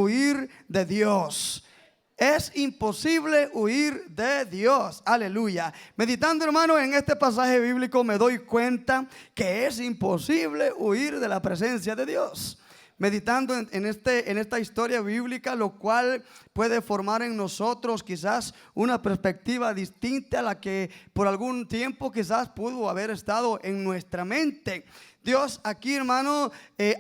huir de Dios. Es imposible huir de Dios. Aleluya. Meditando, hermano, en este pasaje bíblico me doy cuenta que es imposible huir de la presencia de Dios. Meditando en esta historia bíblica, lo cual puede formar en nosotros quizás una perspectiva distinta a la que por algún tiempo quizás pudo haber estado en nuestra mente. Dios aquí, hermano,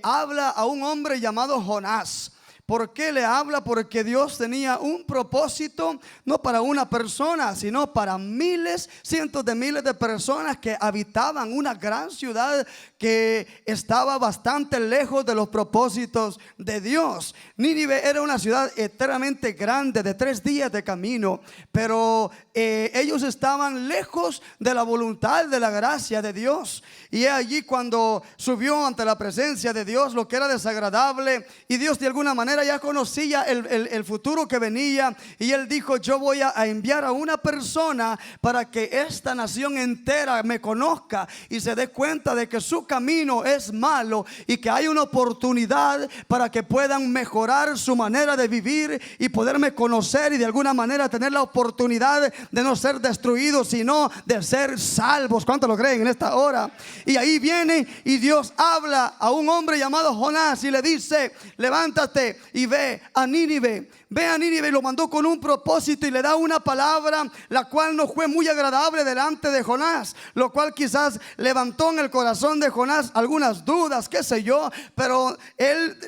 habla a un hombre llamado Jonás. ¿Por qué le habla? Porque Dios tenía un propósito, no para una persona, sino para miles, cientos de miles de personas que habitaban una gran ciudad que estaba bastante lejos de los propósitos de Dios. Nínive era una ciudad eternamente grande, de 3 días de camino, pero ellos estaban lejos de la voluntad, de la gracia de Dios. Y allí cuando subió ante la presencia de Dios lo que era desagradable, y Dios de alguna manera ya conocía el futuro que venía, y él dijo: yo voy a enviar a una persona para que esta nación entera me conozca y se dé cuenta de que su camino es malo y que hay una oportunidad para que puedan mejorar su manera de vivir y poderme conocer, y de alguna manera tener la oportunidad de no ser destruidos, sino de ser salvos. ¿Cuántos lo creen en esta hora? Y ahí viene y Dios habla a un hombre llamado Jonás y le dice: levántate y ve a Nínive. Ve a Nínive, y lo mandó con un propósito y le da una palabra la cual no fue muy agradable delante de Jonás, lo cual quizás levantó en el corazón de Jonás algunas dudas, qué sé yo, pero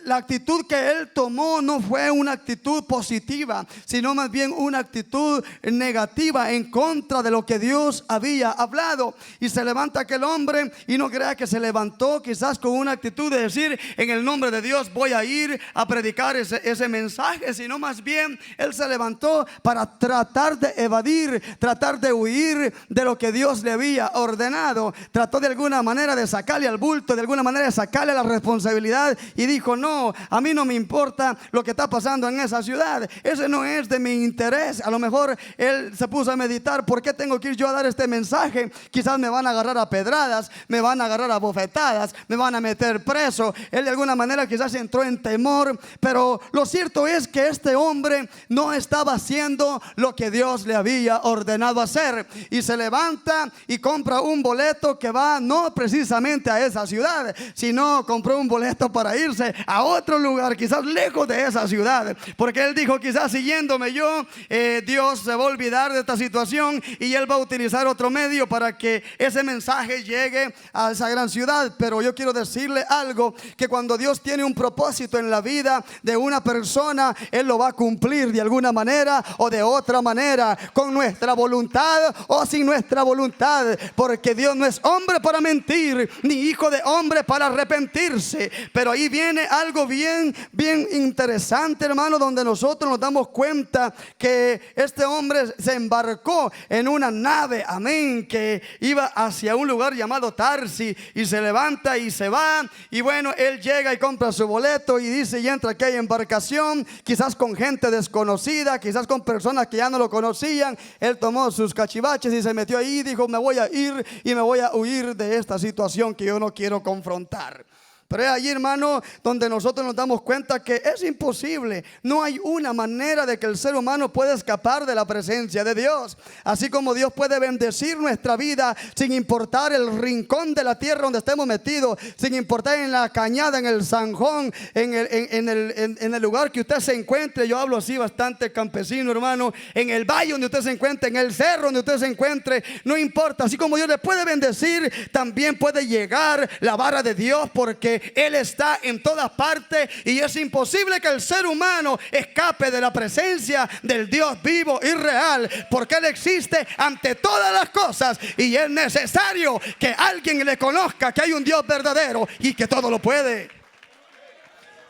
la actitud que él tomó no fue una actitud positiva, sino más bien una actitud negativa en contra de lo que Dios había hablado. Y se levanta aquel hombre, y no crea que se levantó quizás con una actitud de decir: en el nombre de Dios voy a ir a predicar ese mensaje, sino más bien él se levantó para tratar de evadir, tratar de huir de lo que Dios le había ordenado. Trató de alguna manera de sacarle al bulto, de alguna manera de sacarle la responsabilidad, y dijo: no, a mí no me importa lo que está pasando en esa ciudad, ese no es de mi interés. A lo mejor él se puso a meditar: ¿por qué tengo que ir yo a dar este mensaje? Quizás me van a agarrar a pedradas, me van a agarrar a bofetadas, me van a meter preso. Él de alguna manera quizás entró en temor, pero lo cierto es que este hombre no estaba haciendo lo que Dios le había ordenado hacer, y se levanta y compra un boleto que va no precisamente a esa ciudad, sino compró un boleto para irse a otro lugar, quizás lejos de esa ciudad, porque él dijo: quizás siguiéndome yo, Dios se va a olvidar de esta situación y él va a utilizar otro medio para que ese mensaje llegue a esa gran ciudad. Pero yo quiero decirle algo, que cuando Dios tiene un propósito en la vida de una persona, Él lo va a cumplir de alguna manera o de otra manera, con nuestra voluntad o sin nuestra voluntad, porque Dios no es hombre para mentir, ni hijo de hombre para arrepentirse. Pero ahí viene algo bien interesante, hermano, donde nosotros nos damos cuenta que este hombre se embarcó en una nave, amén, que iba hacia un lugar llamado Tarsis, y se levanta y se va. Y bueno, él llega y compra su boleto y dice, y entra a aquella embarcación, quizás con gente desconocida, quizás con personas que ya no lo conocían. Él tomó sus cachivaches y se metió ahí y dijo: me voy a ir y me voy a huir de esta situación que yo no quiero confrontar. Pero es allí, hermano, donde nosotros nos damos cuenta que es imposible. No hay una manera de que el ser humano pueda escapar de la presencia de Dios. Así como Dios puede bendecir nuestra vida sin importar el rincón de la tierra donde estemos metidos, sin importar en la cañada, en el zanjón, en el lugar que usted se encuentre. Yo hablo así bastante campesino, hermano. En el valle donde usted se encuentre, en el cerro donde usted se encuentre, no importa. Así como Dios le puede bendecir, también puede llegar la vara de Dios, porque Él está en todas partes, y es imposible que el ser humano escape de la presencia del Dios vivo y real, porque Él existe ante todas las cosas, y es necesario que alguien le conozca que hay un Dios verdadero y que todo lo puede.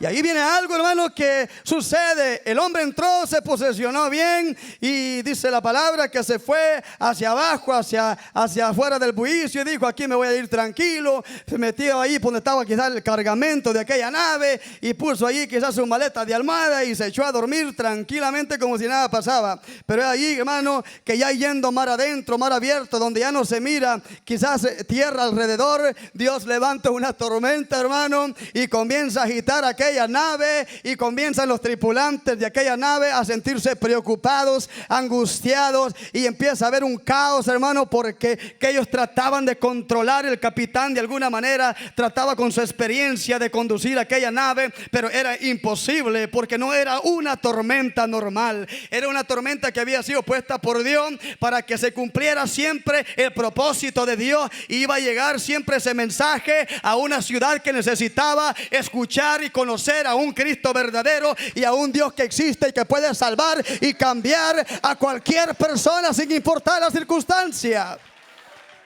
Y ahí viene algo, hermano, que sucede. El hombre entró, se posesionó bien, y dice la palabra que se fue hacia abajo, hacia afuera del bullicio, y dijo: aquí me voy a ir tranquilo. Se metió ahí donde estaba quizás el cargamento de aquella nave, y puso ahí quizás su maleta de almohada y se echó a dormir tranquilamente como si nada pasaba. Pero es allí, hermano, que ya yendo mar adentro, mar abierto, donde ya no se mira quizás tierra alrededor, Dios levanta una tormenta, hermano, y comienza a agitar aquella aquella nave y comienzan los tripulantes de aquella nave a sentirse preocupados, angustiados, y empieza a haber un caos, hermano, porque que ellos trataban de controlar. El capitán de alguna manera trataba con su experiencia de conducir aquella nave, pero era imposible, porque no era una tormenta normal, era una tormenta que había sido puesta por Dios para que se cumpliera siempre el propósito de Dios. Iba a llegar siempre ese mensaje a una ciudad que necesitaba escuchar y conocer a un Cristo verdadero y a un Dios que existe y que puede salvar y cambiar a cualquier persona sin importar la circunstancia.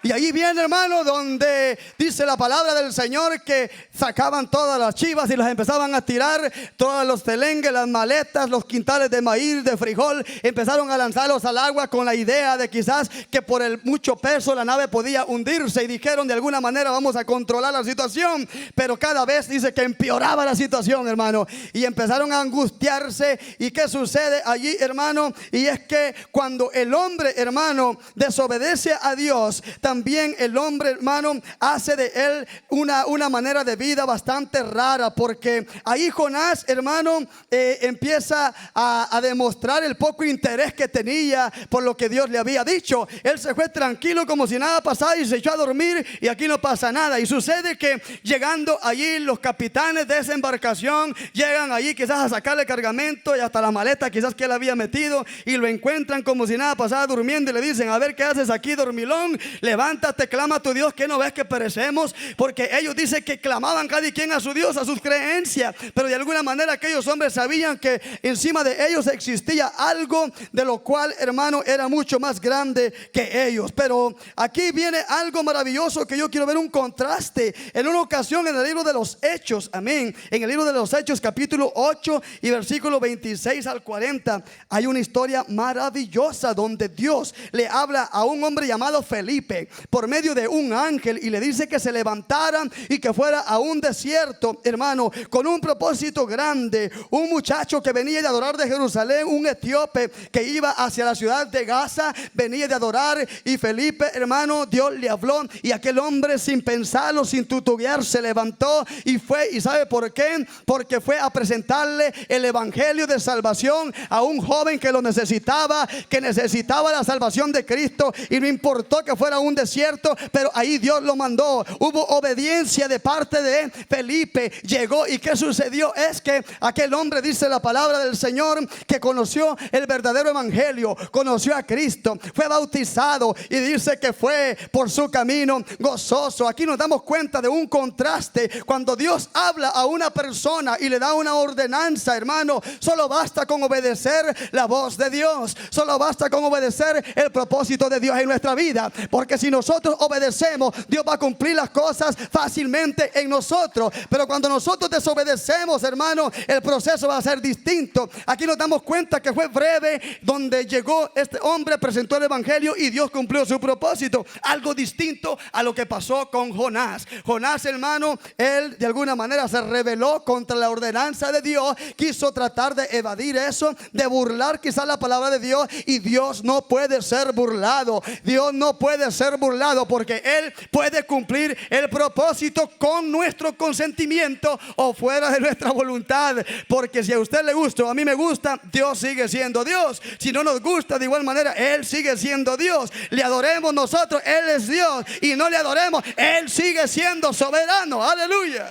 Y ahí viene, hermano, donde dice la palabra del Señor que sacaban todas las chivas y las empezaban a tirar, todos los telengues, las maletas, los quintales de maíz, de frijol, empezaron a lanzarlos al agua con la idea de quizás que por el mucho peso la nave podía hundirse, y dijeron de alguna manera vamos a controlar la situación, pero cada vez dice que empeoraba la situación, hermano, y empezaron a angustiarse. ¿Y qué sucede allí, hermano? Y es que cuando el hombre, hermano, desobedece a Dios, también el hombre, hermano, hace de él una manera de vida bastante rara, porque ahí Jonás, hermano, empieza a demostrar el poco interés que tenía por lo que Dios le había dicho. Él se fue tranquilo como si nada pasara y se echó a dormir, y aquí no pasa nada. Y sucede que llegando allí los capitanes de esa embarcación llegan allí quizás a sacarle cargamento y hasta la maleta quizás que él había metido, y lo encuentran como si nada pasara durmiendo, y le dicen: a ver, ¿qué haces aquí, dormilón? Levántate, clama a tu Dios, que no ves que perecemos. Porque ellos dicen que clamaban cada quien a su Dios, a sus creencias, pero de alguna manera aquellos hombres sabían que encima de ellos existía algo de lo cual, hermano, era mucho más grande que ellos. Pero aquí viene algo maravilloso que yo quiero ver un contraste. En una ocasión en el libro de los Hechos, amén, en el libro de los Hechos capítulo 8 y versículo 26 al 40, hay una historia maravillosa donde Dios le habla a un hombre llamado Felipe por medio de un ángel, y le dice que se levantara y que fuera a un desierto, hermano, con un propósito grande. Un muchacho que venía de adorar de Jerusalén, un etíope que iba hacia la ciudad de Gaza, venía de adorar, y Felipe, hermano, Dios le habló, y aquel hombre, sin pensarlo, sin tutubear, se levantó y fue. ¿Y sabe por qué? Porque fue a presentarle el evangelio de salvación a un joven que lo necesitaba, que necesitaba la salvación de Cristo, y no importó que fuera un desierto, pero ahí Dios lo mandó. Hubo obediencia de parte de Felipe. Llegó, y ¿qué sucedió? Es que aquel hombre, dice la palabra del Señor, que conoció el verdadero evangelio, conoció a Cristo, fue bautizado, y dice que fue por su camino gozoso. Aquí nos damos cuenta de un contraste. Cuando Dios habla a una persona y le da una ordenanza, hermano, solo basta con obedecer la voz de Dios, solo basta con obedecer el propósito de Dios en nuestra vida, porque si nosotros obedecemos, Dios va a cumplir las cosas fácilmente en nosotros. Pero cuando nosotros desobedecemos, hermano, el proceso va a ser distinto. Aquí nos damos cuenta que fue breve donde llegó este hombre, presentó el evangelio y Dios cumplió su propósito. Algo distinto a lo que pasó con Jonás. Jonás, hermano, él de alguna manera se rebeló contra la ordenanza de Dios, quiso tratar de evadir eso, de burlar quizás la palabra de Dios, y Dios no puede ser burlado. Dios no puede ser burlado, porque Él puede cumplir el propósito con nuestro consentimiento o fuera de nuestra voluntad. Porque si a usted le gusta o a mí me gusta, Dios sigue siendo Dios. Si no nos gusta, de igual manera Él sigue siendo Dios. Le adoremos nosotros, Él es Dios, y no le adoremos, Él sigue siendo soberano. Aleluya.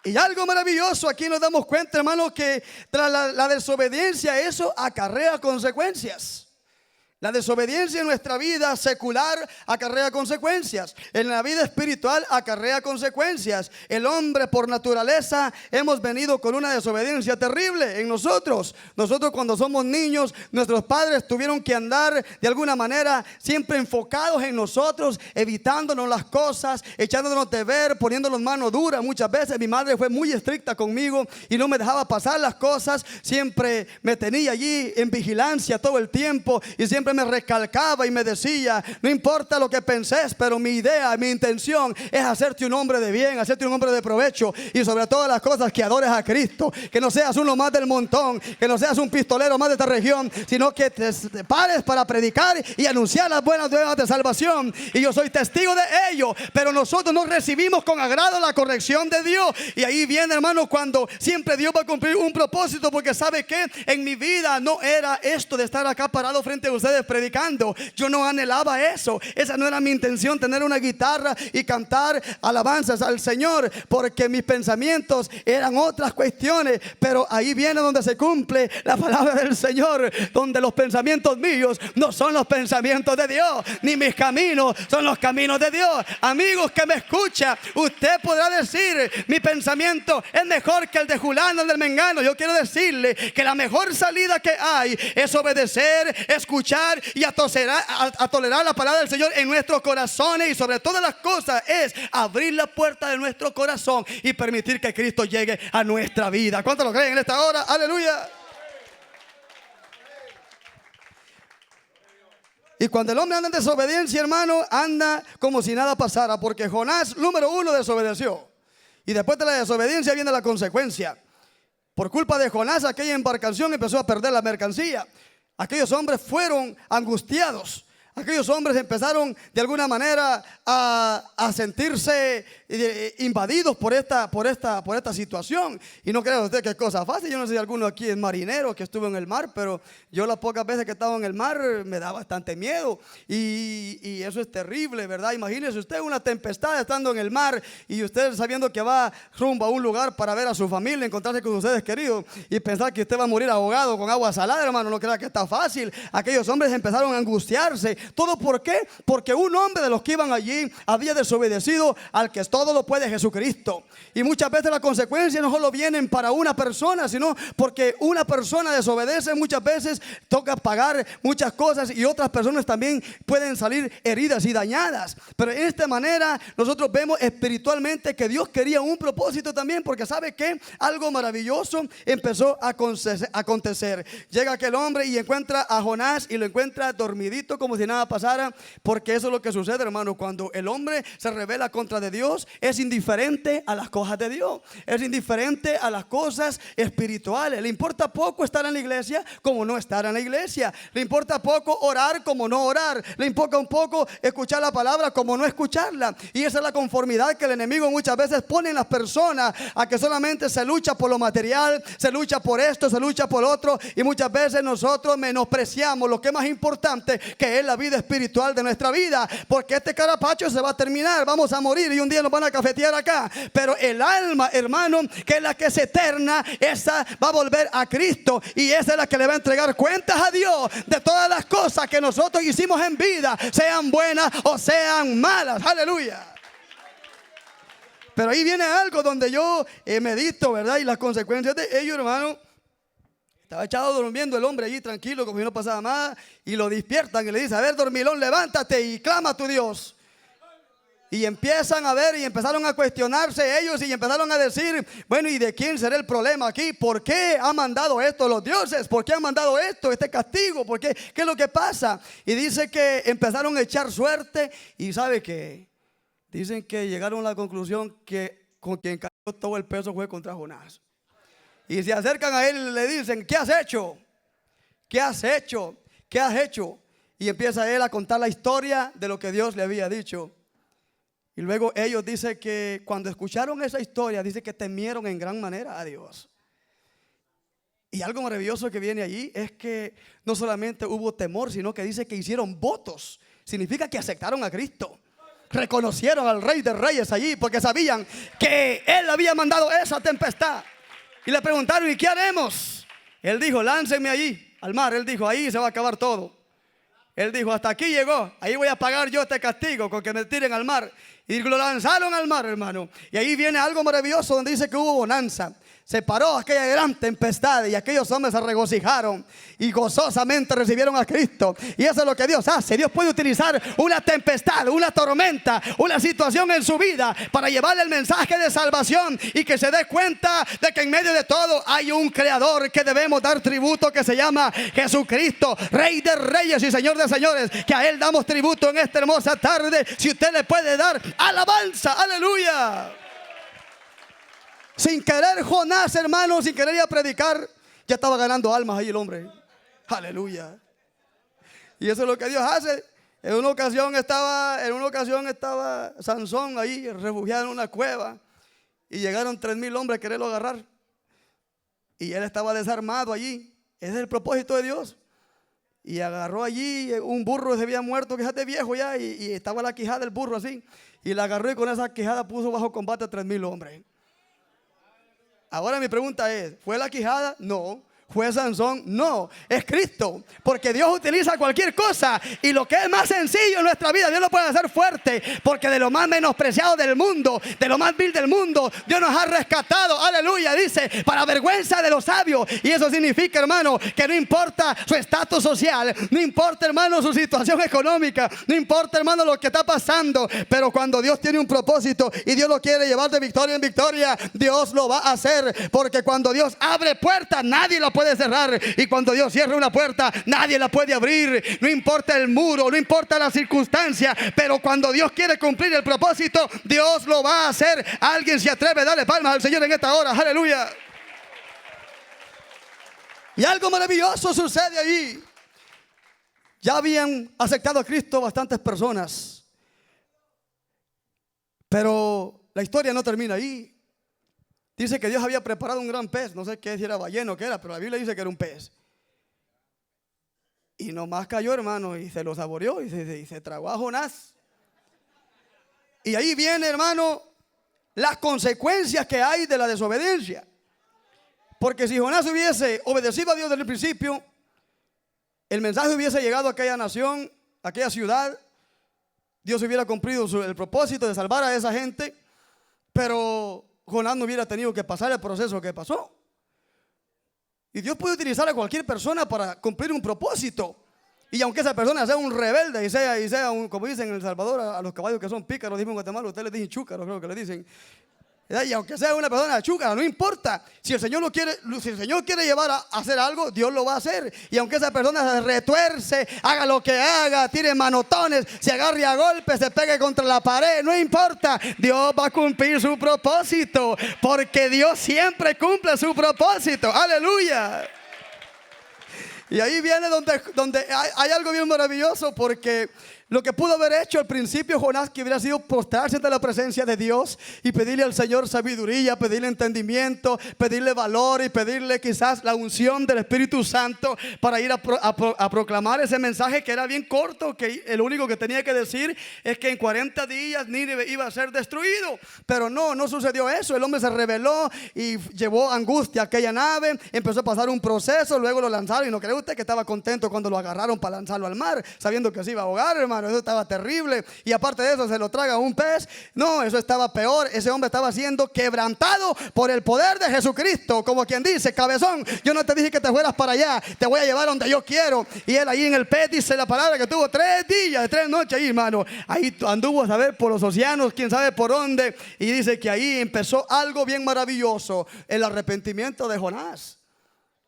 Y algo maravilloso, aquí nos damos cuenta, hermano, que tras la desobediencia, eso acarrea consecuencias. La desobediencia en nuestra vida secular acarrea consecuencias. En la vida espiritual acarrea consecuencias. El hombre por naturaleza hemos venido con una desobediencia terrible en nosotros. Nosotros cuando somos niños, nuestros padres tuvieron que andar de alguna manera siempre enfocados en nosotros, evitándonos las cosas, echándonos de ver, poniéndonos mano dura. Muchas veces mi madre fue muy estricta conmigo y no me dejaba pasar las cosas. Siempre me tenía allí en vigilancia todo el tiempo, y siempre siempre me recalcaba y me decía: no importa lo que penses, pero mi idea, mi intención es hacerte un hombre de bien, hacerte un hombre de provecho, y sobre todas las cosas que adores a Cristo, que no seas uno más del montón, que no seas un pistolero más de esta región, sino que te pares para predicar y anunciar las buenas nuevas de salvación. Y yo soy testigo de ello, pero nosotros no recibimos con agrado la corrección de Dios. Y ahí viene, hermano, cuando siempre Dios va a cumplir un propósito, porque sabe que en mi vida no era esto de estar acá parado frente a ustedes predicando. Yo no anhelaba eso, esa no era mi intención, tener una guitarra y cantar alabanzas al Señor, porque mis pensamientos eran otras cuestiones. Pero ahí viene donde se cumple la palabra del Señor, donde los pensamientos míos no son los pensamientos de Dios, ni mis caminos son los caminos de Dios. Amigos que me escucha, usted podrá decir: mi pensamiento es mejor que el de Julano, el del Mengano. Yo quiero decirle que la mejor salida que hay es obedecer, escuchar y a tolerar la palabra del Señor en nuestros corazones, y sobre todas las cosas es abrir la puerta de nuestro corazón y permitir que Cristo llegue a nuestra vida. ¿Cuántos lo creen en esta hora? Aleluya. Y cuando el hombre anda en desobediencia, hermano, anda como si nada pasara, porque Jonás, número 1, desobedeció. Y después de la desobediencia viene la consecuencia. Por culpa de Jonás, aquella embarcación empezó a perder la mercancía. Aquellos hombres fueron angustiados. Aquellos hombres empezaron de alguna manera a sentirse invadidos por esta situación. Y no crea usted que es cosa fácil. Yo no sé si alguno aquí es marinero que estuvo en el mar, pero yo las pocas veces que he estado en el mar me da bastante miedo. Y eso es terrible, ¿verdad? Imagínese usted una tempestad estando en el mar, y usted sabiendo que va rumbo a un lugar para ver a su familia, encontrarse con ustedes queridos, y pensar que usted va a morir ahogado con agua salada, hermano. No crea que está fácil. Aquellos hombres empezaron a angustiarse. ¿Todo por qué? Porque un hombre de los que iban allí había desobedecido al que todo lo puede, Jesucristo. Y muchas veces las consecuencias no solo vienen para una persona, sino porque una persona desobedece, muchas veces toca pagar muchas cosas, y otras personas también pueden salir heridas y dañadas. Pero en esta manera nosotros vemos espiritualmente que Dios quería un propósito también, porque sabe que algo maravilloso empezó a acontecer. Llega aquel hombre y encuentra a Jonás, y lo encuentra dormidito como si nada pasara, porque eso es lo que sucede, hermano. Cuando el hombre se rebela contra de Dios, es indiferente a las cosas de Dios, es indiferente a las cosas espirituales. Le importa poco estar en la iglesia como no estar en la iglesia. Le importa poco orar como no orar. Le importa un poco escuchar la palabra como no escucharla. Y esa es la conformidad que el enemigo muchas veces pone en las personas, a que solamente se lucha por lo material, se lucha por esto, se lucha por otro, y muchas veces nosotros menospreciamos lo que es más importante, que es la vida espiritual de nuestra vida, porque este carapacho se va a terminar, vamos a morir y un día nos van a cafetear acá. Pero el alma, hermano, que es la que es eterna, esa va a volver a Cristo, y esa es la que le va a entregar cuentas a Dios de todas las cosas que nosotros hicimos en vida, sean buenas o sean malas. Aleluya. Pero ahí viene algo donde yo medito, ¿verdad? Y las consecuencias de ello, hermano. Estaba echado durmiendo el hombre allí tranquilo, como si no pasaba nada, y lo despiertan y le dicen: a ver, dormilón, levántate y clama a tu Dios. Y empiezan a ver y empezaron a cuestionarse ellos, y empezaron a decir: bueno, ¿y de quién será el problema aquí? ¿Por qué ha mandado esto los dioses? ¿Por qué han mandado esto, este castigo? ¿Por qué? ¿Qué es lo que pasa? Y dice que empezaron a echar suerte, y ¿sabe qué? Dicen que llegaron a la conclusión que con quien cayó todo el peso fue contra Jonás. Y se acercan a él y le dicen: ¿qué has hecho? ¿Qué has hecho? ¿Qué has hecho? Y empieza él a contar la historia de lo que Dios le había dicho. Y luego ellos dicen que cuando escucharon esa historia, dice que temieron en gran manera a Dios. Y algo maravilloso que viene allí es que no solamente hubo temor, sino que dice que hicieron votos. Significa que aceptaron a Cristo. Reconocieron al Rey de Reyes allí, porque sabían que Él había mandado esa tempestad. Y le preguntaron: ¿y qué haremos? Él dijo: láncenme allí al mar. Él dijo: ahí se va a acabar todo. Él dijo: hasta aquí llegó, ahí voy a pagar yo este castigo con que me tiren al mar. Y lo lanzaron al mar, hermano. Y ahí viene algo maravilloso donde dice que hubo bonanza. se paró aquella gran tempestad y aquellos hombres se regocijaron y gozosamente recibieron a Cristo. Y eso es lo que Dios hace. Dios puede utilizar una tempestad, una tormenta, una situación en su vida para llevarle el mensaje de salvación y que se dé cuenta de que en medio de todo hay un creador que debemos dar tributo, que se llama Jesucristo, Rey de reyes y Señor de señores, que a Él damos tributo en esta hermosa tarde. Si usted le puede dar alabanza, aleluya. Sin querer, Jonás, hermano, sin querer ir a predicar, ya estaba ganando almas ahí el hombre. Aleluya. Y eso es lo que Dios hace. En una ocasión estaba Sansón ahí refugiado en una cueva y llegaron 3,000 hombres a quererlo agarrar. Y él estaba desarmado allí. Ese es el propósito de Dios. Y agarró allí un burro que se había muerto, quíjate viejo ya, y estaba la quijada del burro así. Y la agarró y con esa quijada puso bajo combate a 3,000 hombres. Ahora mi pregunta es, ¿fue la quijada? No. ¿Fue Sansón? No, es Cristo. Porque Dios utiliza cualquier cosa. Y lo que es más sencillo en nuestra vida, Dios lo puede hacer fuerte. Porque de lo más menospreciado del mundo, de lo más vil del mundo, Dios nos ha rescatado. Aleluya, dice, para vergüenza de los sabios. Y eso significa, hermano, que no importa su estatus social, no importa, hermano, su situación económica, no importa, hermano, lo que está pasando. Pero cuando Dios tiene un propósito y Dios lo quiere llevar de victoria en victoria, Dios lo va a hacer. Porque cuando Dios abre puertas, nadie la puede cerrar, y cuando Dios cierra una puerta nadie la puede abrir. No importa el muro, no importa la circunstancia, pero cuando Dios quiere cumplir el propósito, Dios lo va a hacer. Alguien se atreve a darle palmas al Señor en esta hora, aleluya. Y algo maravilloso sucede ahí. Ya habían aceptado a Cristo bastantes personas, pero la historia no termina ahí. Dice que Dios había preparado un gran pez. No sé qué, si era ballena o qué era, pero la Biblia dice que era un pez. Y nomás cayó, hermano, y se lo saboreó y se tragó a Jonás. Y ahí viene, hermano, las consecuencias que hay de la desobediencia. Porque si Jonás hubiese obedecido a Dios desde el principio, el mensaje hubiese llegado a aquella nación, a aquella ciudad. Dios hubiera cumplido el propósito de salvar a esa gente. Pero Jonás no hubiera tenido que pasar el proceso que pasó. Y Dios puede utilizar a cualquier persona para cumplir un propósito. Y aunque esa persona sea un rebelde y sea un, como dicen en El Salvador, a los caballos que son pícaros, dicen en Guatemala, ustedes les dicen chúcaros, creo que le dicen. Y aunque sea una persona chúcara, no importa. Si el Señor quiere llevar a hacer algo, Dios lo va a hacer. Y aunque esa persona se retuerce, haga lo que haga, tire manotones, se agarre a golpes, se pegue contra la pared, no importa. Dios va a cumplir su propósito, porque Dios siempre cumple su propósito. Aleluya. Y ahí viene donde hay algo bien maravilloso, porque lo que pudo haber hecho al principio Jonás, que hubiera sido postrarse ante la presencia de Dios y pedirle al Señor sabiduría, pedirle entendimiento, pedirle valor y pedirle quizás la unción del Espíritu Santo para ir a proclamar ese mensaje que era bien corto, que el único que tenía que decir es que en 40 días Nínive iba a ser destruido. Pero no sucedió eso. El hombre se rebeló y llevó angustia a aquella nave, empezó a pasar un proceso, luego lo lanzaron. Y no cree usted que estaba contento cuando lo agarraron para lanzarlo al mar, sabiendo que se iba a ahogar, hermano. Eso estaba terrible. Y aparte de eso, se lo traga un pez. No, eso estaba peor. Ese hombre estaba siendo quebrantado por el poder de Jesucristo. Como quien dice, cabezón, yo no te dije que te fueras para allá, te voy a llevar donde yo quiero. Y él ahí en el pez, dice la palabra, que tuvo 3 días, 3 noches ahí, hermano. Ahí anduvo a saber por los océanos, quién sabe por dónde. Y dice que ahí empezó algo bien maravilloso, el arrepentimiento de Jonás.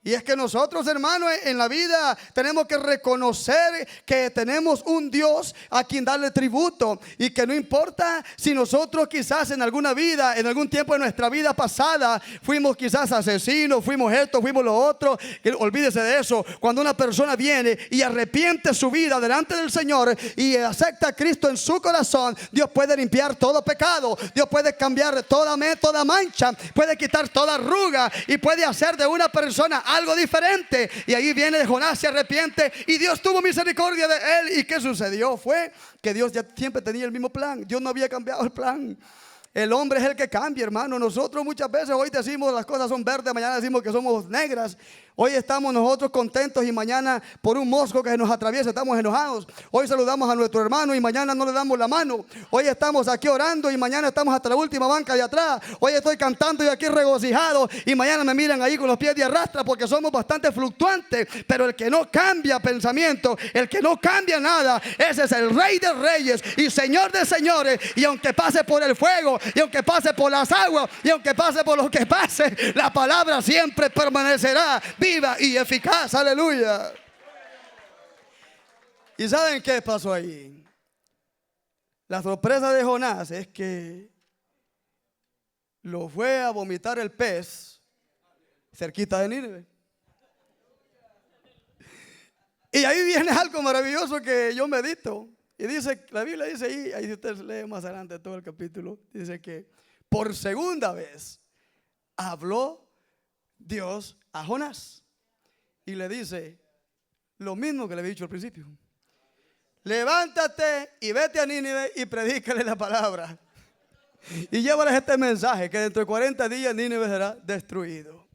Y es que nosotros, hermanos, en la vida tenemos que reconocer que tenemos un Dios a quien darle tributo. Y que no importa si nosotros quizás en alguna vida, en algún tiempo de nuestra vida pasada, fuimos quizás asesinos, fuimos esto, fuimos lo otro. Olvídese de eso. Cuando una persona viene y arrepiente su vida delante del Señor y acepta a Cristo en su corazón, Dios puede limpiar todo pecado. Dios puede cambiar toda mancha, puede quitar toda arruga y puede hacer de una persona algo diferente. Y ahí viene Jonás, se arrepiente y Dios tuvo misericordia de él. ¿Y qué sucedió? Fue que Dios ya siempre tenía el mismo plan. Dios no había cambiado el plan. El hombre es el que cambia, hermano. Nosotros muchas veces hoy decimos las cosas son verdes, mañana decimos que somos negras. Hoy estamos nosotros contentos y mañana por un mosco que nos atraviesa estamos enojados. Hoy saludamos a nuestro hermano y mañana no le damos la mano. Hoy estamos aquí orando y mañana estamos hasta la última banca de atrás. Hoy estoy cantando y aquí regocijado y mañana me miran ahí con los pies de arrastra, porque somos bastante fluctuantes. Pero el que no cambia pensamiento, el que no cambia nada, ese es el Rey de Reyes y Señor de Señores. Y aunque pase por el fuego, y aunque pase por las aguas, y aunque pase por lo que pase, la palabra siempre permanecerá viva y eficaz. Aleluya. ¿Y saben qué pasó ahí? La sorpresa de Jonás es que lo fue a vomitar el pez cerquita de Nínive. Y ahí viene algo maravilloso que yo medito. Y dice, la Biblia dice ahí si usted lee más adelante todo el capítulo, dice que por segunda vez habló Dios a Jonás. Y le dice lo mismo que le había dicho al principio: levántate y vete a Nínive y predícale la palabra. Y llévales este mensaje, que dentro de 40 días Nínive será destruido.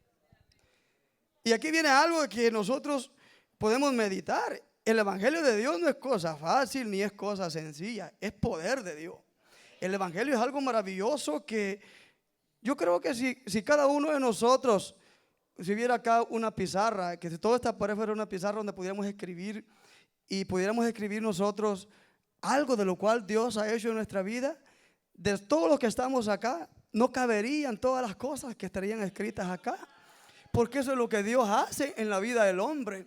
Y aquí viene algo que nosotros podemos meditar. El evangelio de Dios no es cosa fácil ni es cosa sencilla, es poder de Dios. El evangelio es algo maravilloso que yo creo que si cada uno de nosotros, si hubiera acá una pizarra, que si toda esta pared fuera una pizarra donde pudiéramos escribir y pudiéramos escribir nosotros algo de lo cual Dios ha hecho en nuestra vida, de todos los que estamos acá, no caberían todas las cosas que estarían escritas acá, porque eso es lo que Dios hace en la vida del hombre.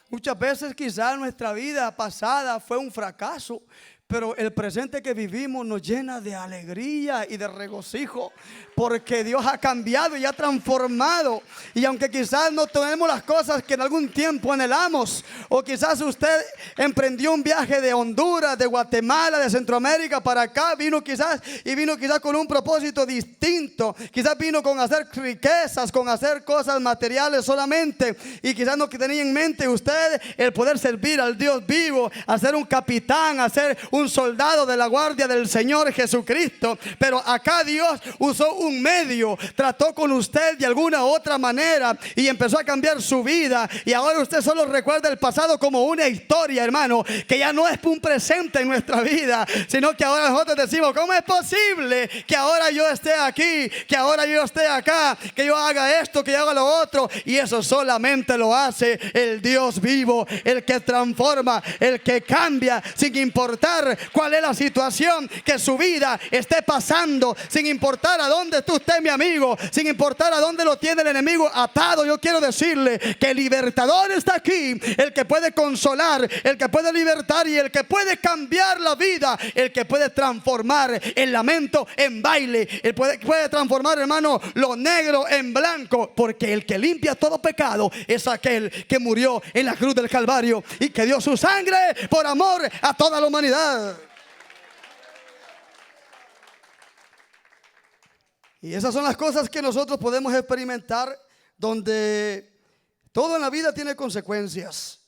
Muchas veces quizás nuestra vida pasada fue un fracaso, pero el presente que vivimos nos llena de alegría y de regocijo, porque Dios ha cambiado y ha transformado. Y aunque quizás no tenemos las cosas que en algún tiempo anhelamos, o quizás usted emprendió un viaje de Honduras, de Guatemala, de Centroamérica para acá, vino quizás con un propósito distinto. Quizás vino con hacer riquezas, con hacer cosas materiales solamente, y quizás no tenía en mente usted el poder servir al Dios vivo, a ser un capitán, a ser un soldado de la guardia del Señor Jesucristo. Pero acá Dios usó un medio, trató con usted de alguna otra manera y empezó a cambiar su vida. Y ahora usted solo recuerda el pasado como una historia, hermano, que ya no es un presente en nuestra vida, sino que ahora nosotros decimos: ¿cómo es posible que ahora yo esté aquí, que ahora yo esté acá, que yo haga esto, que yo haga lo otro? Y eso solamente lo hace el Dios vivo, el que transforma, el que cambia, sin importar cuál es la situación que su vida esté pasando, sin importar a dónde tú estés, mi amigo, sin importar a dónde lo tiene el enemigo atado. Yo quiero decirle que el libertador está aquí, el que puede consolar, el que puede libertar y el que puede cambiar la vida, el que puede transformar el lamento en baile, el puede transformar, hermano, lo negro en blanco, porque el que limpia todo pecado es aquel que murió en la cruz del Calvario y que dio su sangre por amor a toda la humanidad. Y esas son las cosas que nosotros podemos experimentar, donde todo en la vida tiene consecuencias.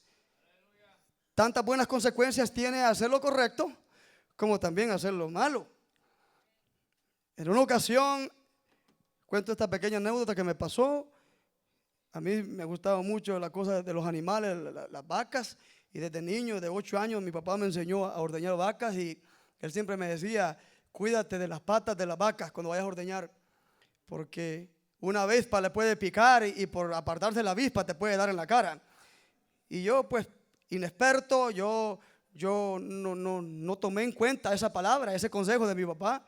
Tantas buenas consecuencias tiene hacer lo correcto como también hacer lo malo. En una ocasión, cuento esta pequeña anécdota que me pasó. A mí me gustaba mucho la cosa de los animales, las vacas. Y desde niño, de 8 años, mi papá me enseñó a ordeñar vacas. Y él siempre me decía: cuídate de las patas de las vacas cuando vayas a ordeñar, porque una avispa le puede picar y por apartarse la avispa te puede dar en la cara. Y yo, pues, inexperto, yo no tomé en cuenta esa palabra, ese consejo de mi papá.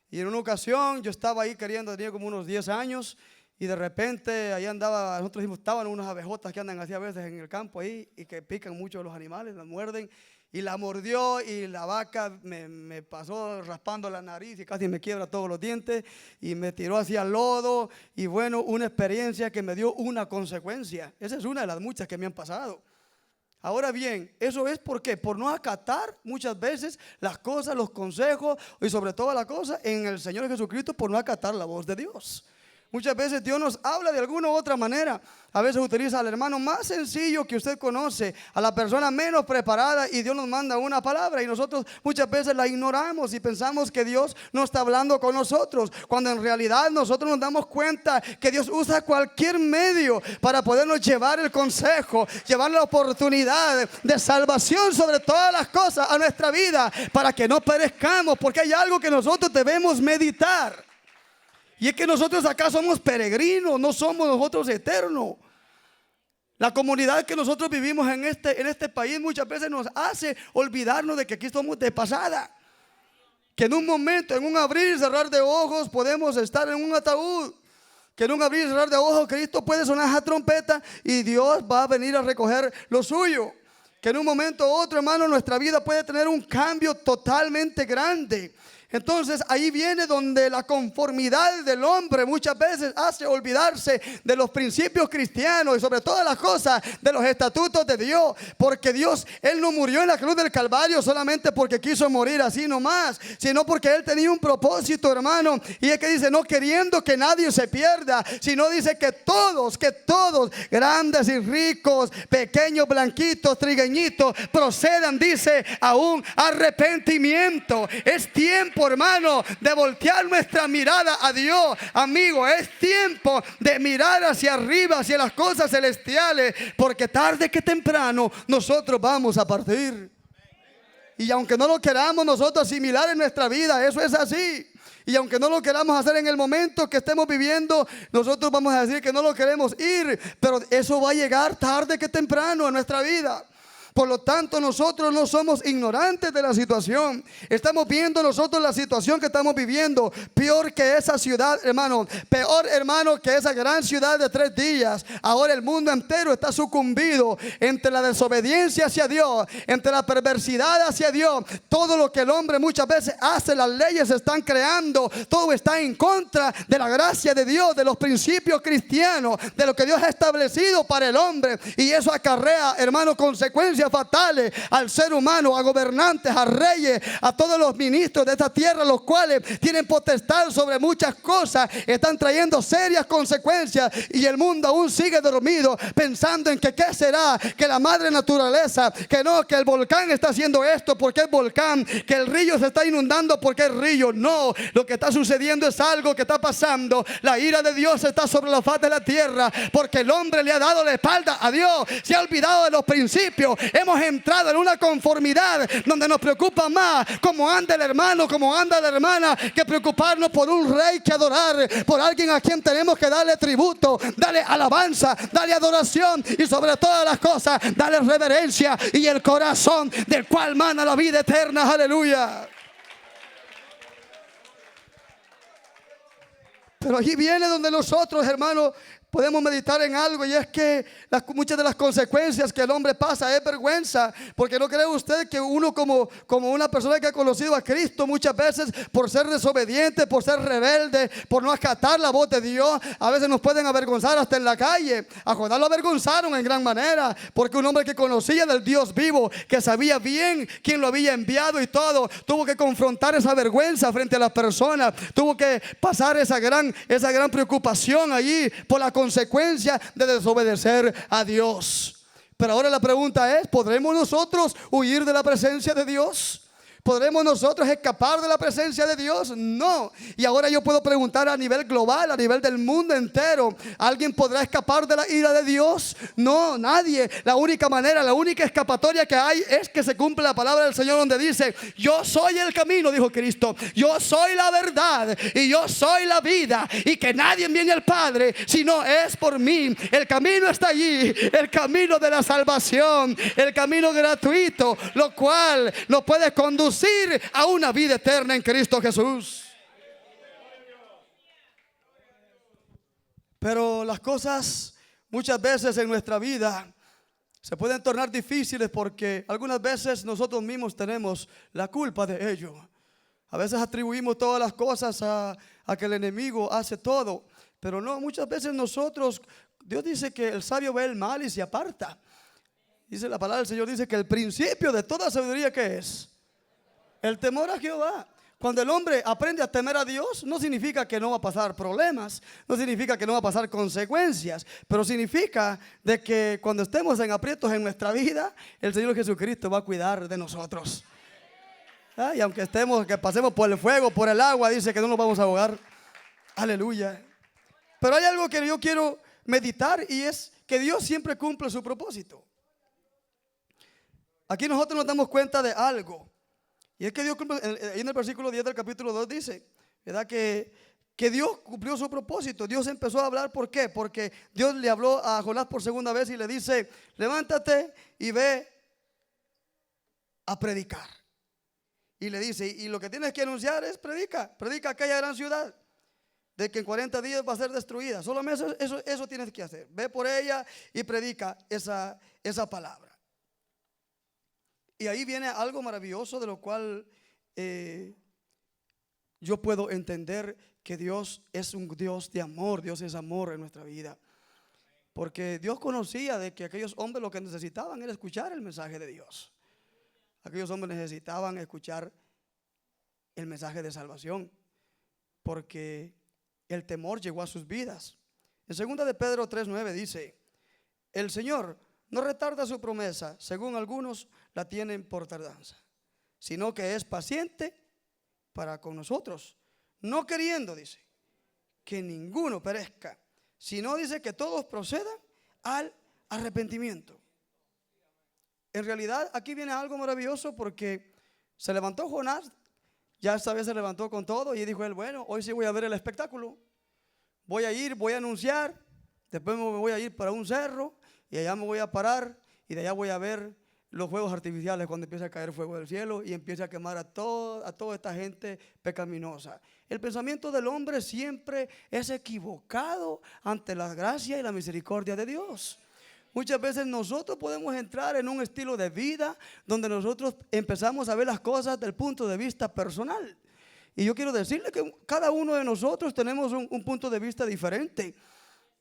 Y en una ocasión yo estaba ahí tenía como unos 10 años, y de repente ahí andaba, nosotros dijimos, estaban unas abejotas que andan así a veces en el campo ahí y que pican mucho a los animales, las muerden. Y la mordió y la vaca me pasó raspando la nariz y casi me quiebra todos los dientes y me tiró hacia el lodo. Y bueno, una experiencia que me dio una consecuencia. Esa es una de las muchas que me han pasado. Ahora bien, eso es ¿por qué? Por no acatar muchas veces las cosas, los consejos y sobre todo la cosa en el Señor Jesucristo, por no acatar la voz de Dios. Muchas veces Dios nos habla de alguna u otra manera. A veces utiliza al hermano más sencillo que usted conoce, a la persona menos preparada, y Dios nos manda una palabra y nosotros muchas veces la ignoramos y pensamos que Dios no está hablando con nosotros, cuando en realidad nosotros nos damos cuenta que Dios usa cualquier medio para podernos llevar el consejo, llevar la oportunidad de salvación sobre todas las cosas a nuestra vida, para que no perezcamos, porque hay algo que nosotros debemos meditar. Y es que nosotros acá somos peregrinos, no somos nosotros eternos. La comunidad que nosotros vivimos en este país muchas veces nos hace olvidarnos de que aquí somos de pasada. Que en un momento, en un abrir y cerrar de ojos, podemos estar en un ataúd. Que en un abrir y cerrar de ojos, Cristo puede sonar esa trompeta y Dios va a venir a recoger lo suyo. Que en un momento u otro, hermano, nuestra vida puede tener un cambio totalmente grande. Entonces ahí viene donde la conformidad del hombre muchas veces hace olvidarse de los principios cristianos y sobre todas las cosas de los estatutos de Dios. Porque Dios, Él no murió en la cruz del Calvario solamente porque quiso morir así nomás, sino porque Él tenía un propósito, hermano. Y es que dice, no queriendo que nadie se pierda, sino dice que todos, grandes y ricos, pequeños, blanquitos, trigueñitos, procedan, dice, a un arrepentimiento. Es tiempo, hermano, de voltear nuestra mirada a Dios, amigo. Es tiempo de mirar hacia arriba, hacia las cosas celestiales, porque tarde que temprano nosotros vamos a partir. Y aunque no lo queramos nosotros asimilar en nuestra vida, eso es así. Y aunque no lo queramos hacer en el momento que estemos viviendo, nosotros vamos a decir que no lo queremos ir, pero eso va a llegar tarde que temprano en nuestra vida. Por lo tanto, nosotros no somos ignorantes de la situación. Estamos viendo nosotros la situación que estamos viviendo. Peor que esa ciudad, hermano. Peor, hermano, que esa gran ciudad de 3 días. Ahora el mundo entero está sucumbido entre la desobediencia hacia Dios, entre la perversidad hacia Dios. Todo lo que el hombre muchas veces hace, las leyes se están creando. Todo está en contra de la gracia de Dios, de los principios cristianos, de lo que Dios ha establecido para el hombre. Y eso acarrea, hermano, consecuencias fatales al ser humano, a gobernantes, a reyes, a todos los ministros de esta tierra, los cuales tienen potestad sobre muchas cosas. Están trayendo serias consecuencias y el mundo aún sigue dormido, pensando en que qué será, que la madre naturaleza, que no, que el volcán está haciendo esto porque es volcán, que el río se está inundando porque es río. No, lo que está sucediendo es algo que está pasando. La ira de Dios está sobre la faz de la tierra, porque el hombre le ha dado la espalda a Dios, se ha olvidado de los principios. Hemos entrado en una conformidad donde nos preocupa más cómo anda el hermano, cómo anda la hermana, que preocuparnos por un rey que adorar, por alguien a quien tenemos que darle tributo, darle alabanza, darle adoración y sobre todas las cosas darle reverencia y el corazón del cual mana la vida eterna. Aleluya. Pero allí viene donde nosotros, hermanos, podemos meditar en algo, y es que muchas de las consecuencias que el hombre pasa es vergüenza. Porque no cree usted que uno como una persona que ha conocido a Cristo, muchas veces por ser desobediente, por ser rebelde, por no acatar la voz de Dios, a veces nos pueden avergonzar hasta en la calle. A Jonás lo avergonzaron en gran manera, porque un hombre que conocía del Dios vivo, que sabía bien quién lo había enviado y todo, tuvo que confrontar esa vergüenza frente a las personas, tuvo que pasar esa gran preocupación allí por la consecuencia de desobedecer a Dios. Pero ahora la pregunta es, ¿podremos nosotros huir de la presencia de Dios? ¿Podremos nosotros escapar de la presencia de Dios? No. Y ahora yo puedo preguntar a nivel global, a nivel del mundo entero, ¿alguien podrá escapar de la ira de Dios? No, nadie. La única manera, la única escapatoria que hay es que se cumple la palabra del Señor, donde dice, yo soy el camino, dijo Cristo, yo soy la verdad y yo soy la vida, y que nadie viene al Padre si no es por mí. El camino está allí, el camino de la salvación, el camino gratuito, lo cual nos puede conducir a una vida eterna en Cristo Jesús. Pero las cosas muchas veces en nuestra vida se pueden tornar difíciles, porque algunas veces nosotros mismos tenemos la culpa de ello. A veces atribuimos todas las cosas a que el enemigo hace todo, pero no, muchas veces nosotros, Dios dice que el sabio ve el mal y se aparta. Dice la palabra del Señor, dice que el principio de toda sabiduría, ¿qué es? El temor a Jehová. Cuando el hombre aprende a temer a Dios, no significa que no va a pasar problemas, no significa que no va a pasar consecuencias, pero significa de que cuando estemos en aprietos en nuestra vida, el Señor Jesucristo va a cuidar de nosotros. Y aunque que pasemos por el fuego, por el agua, dice que no nos vamos a ahogar. Aleluya. Pero hay algo que yo quiero meditar, y es que Dios siempre cumple su propósito. Aquí nosotros nos damos cuenta de algo. Y es que Dios cumple, en el versículo 10 del capítulo 2 dice, ¿verdad? Que Dios cumplió su propósito. Dios empezó a hablar, ¿por qué? Porque Dios le habló a Jonás por segunda vez y le dice, levántate y ve a predicar. Y le dice, y lo que tienes que anunciar es predica aquella gran ciudad, de que en 40 días va a ser destruida. Solamente eso tienes que hacer. Ve por ella y predica esa palabra. Y ahí viene algo maravilloso, de lo cual yo puedo entender que Dios es un Dios de amor. Dios es amor en nuestra vida. Porque Dios conocía de que aquellos hombres lo que necesitaban era escuchar el mensaje de Dios. Aquellos hombres necesitaban escuchar el mensaje de salvación, porque el temor llegó a sus vidas. En 2 de Pedro 3:9 dice, el Señor no retarda su promesa, según algunos la tienen por tardanza, sino que es paciente para con nosotros, no queriendo, dice, que ninguno perezca, sino, dice, que todos procedan al arrepentimiento. En realidad aquí viene algo maravilloso, porque se levantó Jonás, ya esta vez se levantó con todo, y dijo él, bueno, hoy sí voy a ver el espectáculo, voy a ir, voy a anunciar, después me voy a ir para un cerro y allá me voy a parar, y de allá voy a ver los fuegos artificiales cuando empieza a caer fuego del cielo y empieza a quemar a toda esta gente pecaminosa. El pensamiento del hombre siempre es equivocado ante la gracia y la misericordia de Dios. Muchas veces nosotros podemos entrar en un estilo de vida donde nosotros empezamos a ver las cosas del punto de vista personal. Y yo quiero decirle que cada uno de nosotros tenemos un punto de vista diferente.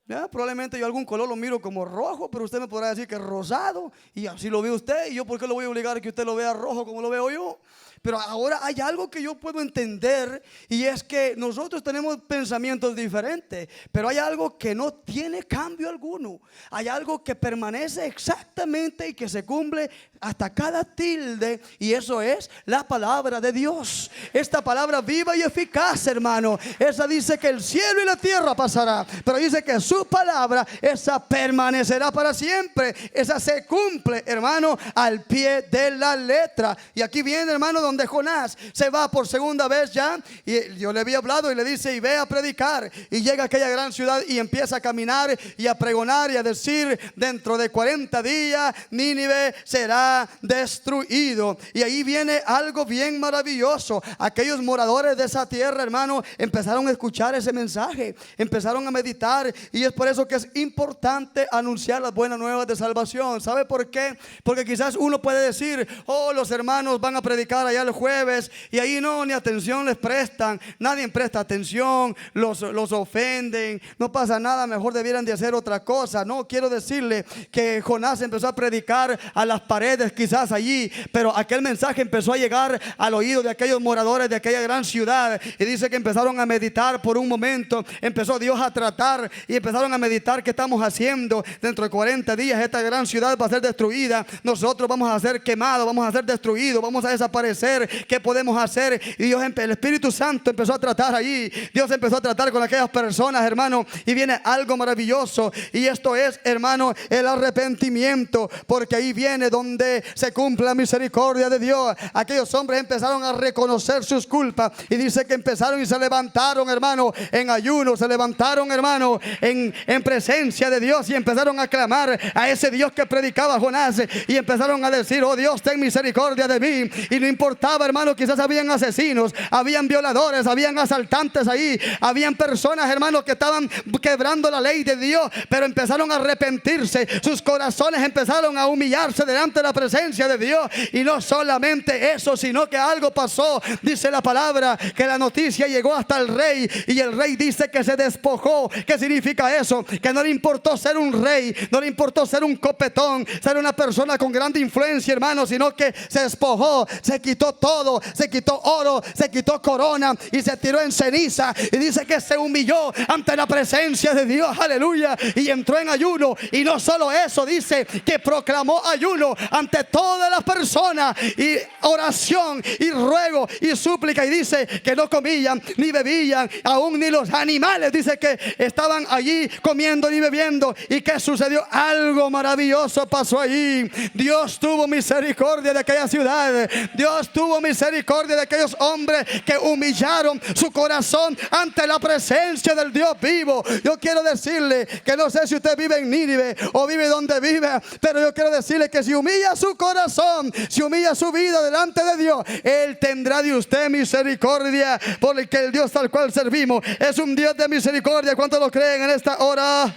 ¿Ya? Probablemente yo algún color lo miro como rojo, pero usted me podrá decir que es rosado, y así lo ve usted, y yo ¿por qué lo voy a obligar a que usted lo vea rojo como lo veo yo? Pero ahora hay algo que yo puedo entender, y es que nosotros tenemos pensamientos diferentes, pero hay algo que no tiene cambio alguno. Hay algo que permanece exactamente y que se cumple hasta cada tilde, y eso es la palabra de Dios. Esta palabra viva y eficaz, hermano. Esa dice que el cielo y la tierra pasará, pero dice que su palabra, esa permanecerá para siempre. Esa se cumple, hermano, al pie de la letra. Y aquí viene, hermano, donde Jonás se va por segunda vez ya, y yo le había hablado y le dice, y ve a predicar, y llega a aquella gran ciudad y empieza a caminar y a pregonar y a decir, dentro de 40 días Nínive será destruido. Y ahí viene algo bien maravilloso. Aquellos moradores de esa tierra, hermano, empezaron a escuchar ese mensaje, empezaron a meditar, y es por eso que es importante anunciar las buenas nuevas de salvación. ¿Sabe por qué? Porque quizás uno puede decir, oh, los hermanos van a predicar allá el jueves, y ahí no, ni atención les prestan, nadie presta atención, los ofenden, no pasa nada, mejor debieran de hacer otra cosa. No, quiero decirle que Jonás empezó a predicar a las paredes quizás allí, pero aquel mensaje empezó a llegar al oído de aquellos moradores de aquella gran ciudad, y dice que empezaron a meditar por un momento, empezó Dios a tratar, y empezaron a meditar qué estamos haciendo. Dentro de 40 días esta gran ciudad va a ser destruida, nosotros vamos a ser quemados, vamos a ser destruidos, vamos a desaparecer. ¿Qué podemos hacer? Y Dios, el Espíritu Santo empezó a tratar allí. Dios empezó a tratar con aquellas personas, hermano, y viene algo maravilloso, y esto es, hermano, el arrepentimiento, porque ahí viene donde se cumple la misericordia de Dios. Aquellos hombres empezaron a reconocer sus culpas, y dice que empezaron y se levantaron, hermano, en ayuno, se levantaron, hermano, en presencia de Dios, y empezaron a clamar a ese Dios que predicaba Jonás, y empezaron a decir, oh Dios, ten misericordia de mí. Y no importaba, hermano, quizás habían asesinos, habían violadores, habían asaltantes ahí, habían personas, hermano, que estaban quebrando la ley de Dios, pero empezaron a arrepentirse, sus corazones empezaron a humillarse delante de la presencia de Dios. Y no solamente eso, sino que algo pasó. Dice la palabra que la noticia llegó hasta el rey, y el rey dice que se despojó. ¿Qué significa a eso, que no le importó ser un rey, no le importó ser un copetón, ser una persona con grande influencia, hermano, sino que se despojó, se quitó todo, se quitó oro, se quitó corona y se tiró en ceniza. Y dice que se humilló ante la presencia de Dios, aleluya, y entró en ayuno. Y no solo eso, dice que proclamó ayuno ante todas las personas, y oración y ruego y súplica. Y dice que no comían ni bebían, aún ni los animales, dice que estaban allí comiendo ni bebiendo. ¿Y qué sucedió? Algo maravilloso pasó allí. Dios tuvo misericordia de aquella ciudad. Dios tuvo misericordia de aquellos hombres que humillaron su corazón ante la presencia del Dios vivo. Yo quiero decirle que no sé si usted vive en Nínive o vive donde vive, pero yo quiero decirle que si humilla su corazón, si humilla su vida delante de Dios, Él tendrá de usted misericordia, porque el Dios al cual servimos es un Dios de misericordia. ¿Cuántos lo creen en esta hora?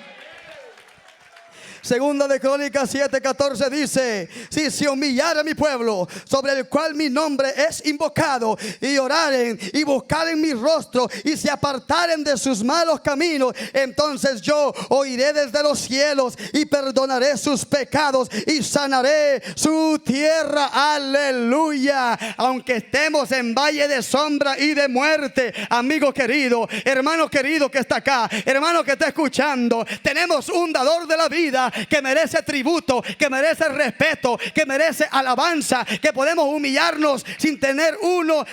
Segunda de Crónicas 7:14 dice: si se humillara mi pueblo, sobre el cual mi nombre es invocado, y oraren y buscaren mi rostro, y se apartaren de sus malos caminos, entonces yo oiré desde los cielos y perdonaré sus pecados y sanaré su tierra. Aleluya. Aunque estemos en valle de sombra y de muerte, amigo querido, hermano querido que está acá, hermano que está escuchando, tenemos un dador de la vida que merece tributo, que merece respeto, que merece alabanza, que podemos humillarnos sin tener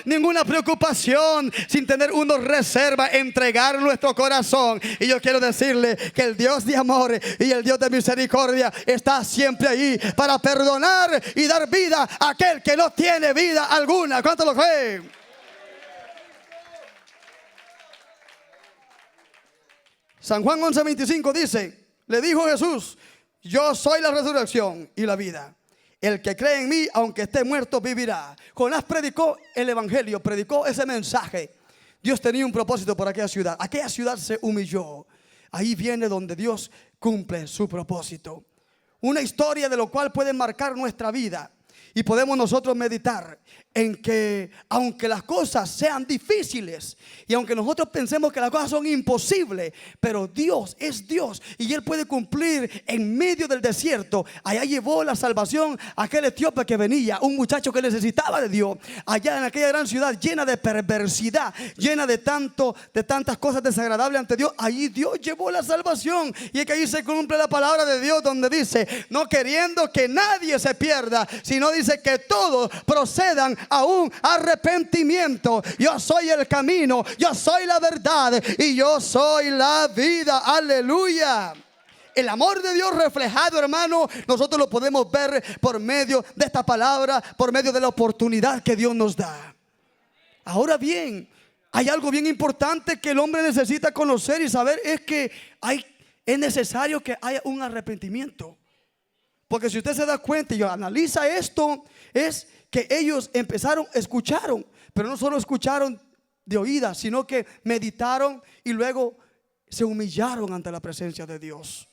ninguna preocupación, sin tener reserva, entregar nuestro corazón. Y yo quiero decirle que el Dios de amor y el Dios de misericordia está siempre ahí para perdonar y dar vida a aquel que no tiene vida alguna. ¿Cuánto lo creen? San Juan 11:25 dice: le dijo Jesús: yo soy la resurrección y la vida. El que cree en mí, aunque esté muerto, vivirá. Jonás predicó el evangelio, predicó ese mensaje. Dios tenía un propósito por aquella ciudad. Aquella ciudad se humilló. Ahí viene donde Dios cumple su propósito. Una historia de lo cual puede marcar nuestra vida. Y podemos nosotros meditar en que aunque las cosas sean difíciles y aunque nosotros pensemos que las cosas son imposibles, pero Dios es Dios y Él puede cumplir en medio del desierto. Allá llevó la salvación a aquel etíope que venía, un muchacho que necesitaba de Dios. Allá en aquella gran ciudad llena de perversidad, llena de tantas cosas desagradables ante Dios, allí Dios llevó la salvación. Y es que ahí se cumple la palabra de Dios donde dice: no queriendo que nadie se pierda, sino dice que todos procedan a un arrepentimiento. Yo soy el camino, yo soy la verdad y yo soy la vida. Aleluya. El amor de Dios reflejado, hermano, nosotros lo podemos ver por medio de esta palabra, por medio de la oportunidad que Dios nos da. Ahora bien, hay algo bien importante que el hombre necesita conocer y saber: es que es necesario que haya un arrepentimiento. Porque si usted se da cuenta y analiza esto, es que ellos escucharon, pero no solo escucharon de oídas, sino que meditaron y luego se humillaron ante la presencia de Dios.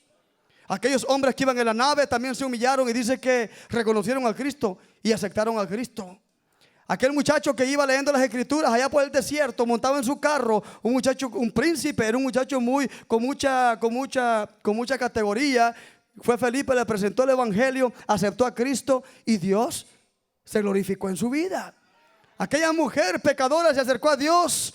Aquellos hombres que iban en la nave también se humillaron y dice que reconocieron a Cristo y aceptaron a Cristo. Aquel muchacho que iba leyendo las escrituras allá por el desierto, montado en su carro, un muchacho, un príncipe, era un muchacho con mucha categoría. Fue Felipe, le presentó el evangelio, aceptó a Cristo y Dios se glorificó en su vida. Aquella mujer pecadora se acercó a Dios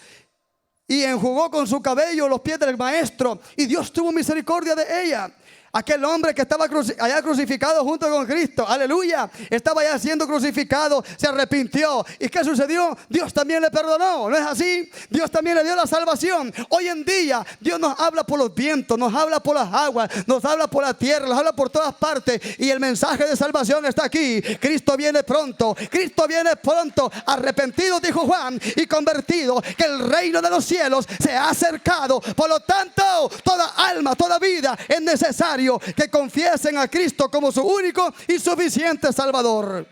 y enjugó con su cabello los pies del maestro y Dios tuvo misericordia de ella. Aquel hombre que estaba allá crucificado junto con Cristo, aleluya, estaba allá siendo crucificado, se arrepintió. ¿Y qué sucedió? Dios también le perdonó, ¿no es así? Dios también le dio la salvación. Hoy en día Dios nos habla por los vientos, nos habla por las aguas, nos habla por la tierra, nos habla por todas partes. Y el mensaje de salvación está aquí. Cristo viene pronto, Cristo viene pronto. Arrepentido, dijo Juan, y convertido, que el reino de los cielos se ha acercado. Por lo tanto, toda alma, toda vida es necesario que confiesen a Cristo como su único y suficiente Salvador.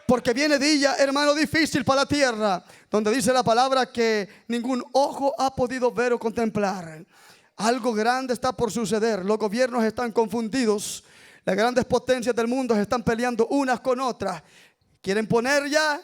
Porque viene día, hermano, difícil para la tierra, donde dice la palabra que ningún ojo ha podido ver o contemplar. Algo grande está por suceder. Los gobiernos están confundidos. Las grandes potencias del mundo se están peleando unas con otras. Quieren poner ya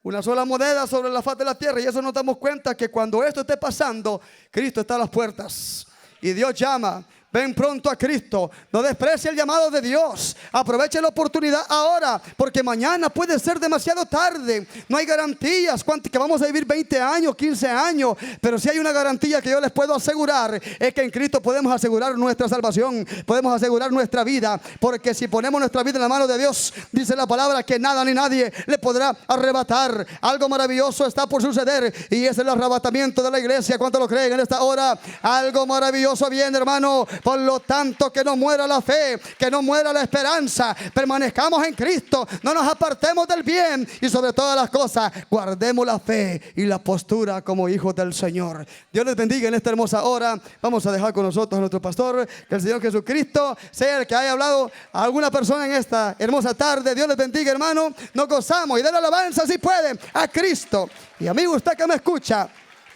una sola moneda sobre la faz de la tierra. Y eso nos damos cuenta que cuando esto esté pasando, Cristo está a las puertas. y Dios llama. Ven pronto a Cristo. No desprecie el llamado de Dios. Aproveche la oportunidad ahora, porque mañana puede ser demasiado tarde. No hay garantías que vamos a vivir 20 años, 15 años. Pero si hay una garantía que yo les puedo asegurar, es que en Cristo podemos asegurar nuestra salvación, podemos asegurar nuestra vida. Porque si ponemos nuestra vida en la mano de Dios, dice la palabra que nada ni nadie le podrá arrebatar. Algo maravilloso está por suceder, y es el arrebatamiento de la iglesia. ¿Cuánto lo creen en esta hora? Algo maravilloso viene, hermano. Por lo tanto, que no muera la fe, que no muera la esperanza. Permanezcamos en Cristo, no nos apartemos del bien, y sobre todas las cosas guardemos la fe y la postura como hijos del Señor. Dios les bendiga en esta hermosa hora. Vamos a dejar con nosotros a nuestro pastor. Que el Señor Jesucristo sea el que haya hablado a alguna persona en esta hermosa tarde. Dios les bendiga, hermano. Nos gozamos y den alabanza si pueden a Cristo. Y amigo, usted que me escucha,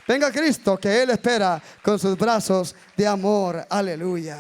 venga a Cristo, que Él espera con sus brazos de amor. Aleluya.